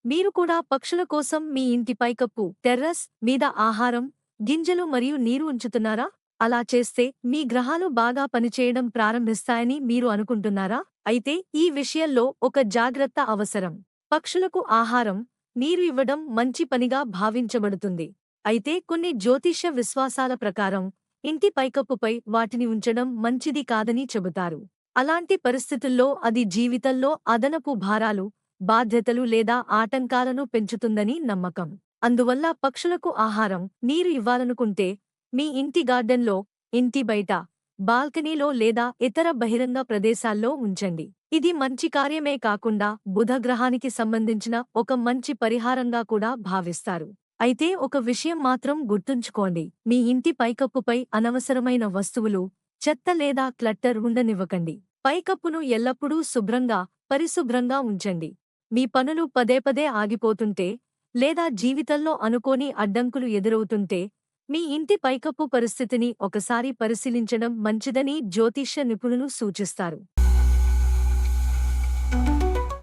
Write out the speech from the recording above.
మీరు కూడా పక్షుల కోసం మీ ఇంటి పైకప్పు టెర్రస్ మీద ఆహారం, గింజలు మరియు నీరు ఉంచుతున్నారా? అలా చేస్తే మీ గ్రహాలు బాగా పనిచేయడం ప్రారంభిస్తాయని మీరు అనుకుంటున్నారా? అయితే ఈ విషయంలో ఒక జాగ్రత్త అవసరం. పక్షులకు ఆహారం, నీరు ఇవ్వడం మంచి పనిగా భావించబడుతుంది. అయితే కొన్ని జ్యోతిష్య విశ్వాసాల ప్రకారం ఇంటి పైకప్పుపై వాటిని ఉంచడం మంచిది కాదని చెబుతారు. అలాంటి పరిస్థితుల్లో అది జీవితంలో అదనపు భారాలు, బాధ్యతలు లేదా ఆటంకాలను పెంచుతుందని నమ్మకం. అందువల్ల పక్షులకు ఆహారం, నీరు ఇవ్వాలనుకుంటే మీ ఇంటి గార్డెన్లో, ఇంటి బయట, బాల్కనీలో లేదా ఇతర బహిరంగ ప్రదేశాల్లో ఉంచండి. ఇది మంచి కార్యమే కాకుండా బుధ గ్రహానికి సంబంధించిన ఒక మంచి పరిహారంగా కూడా భావిస్తారు. అయితే ఒక విషయం మాత్రం గుర్తుంచుకోండి. మీ ఇంటి పైకప్పుపై అనవసరమైన వస్తువులు, చెత్త లేదా క్లట్టర్ ఉండనివ్వకండి. పైకప్పును ఎల్లప్పుడూ శుభ్రంగా, పరిశుభ్రంగా ఉంచండి. మీ పనులు పదే పదే ఆగిపోతుంటే, లేదా జీవితంలో అనుకోని అడ్డంకులు ఎదురవుతుంటే, మీ ఇంటి పైకప్పు పరిస్థితిని ఒకసారి పరిశీలించడం మంచిదని జ్యోతిష్య నిపుణులు సూచిస్తారు.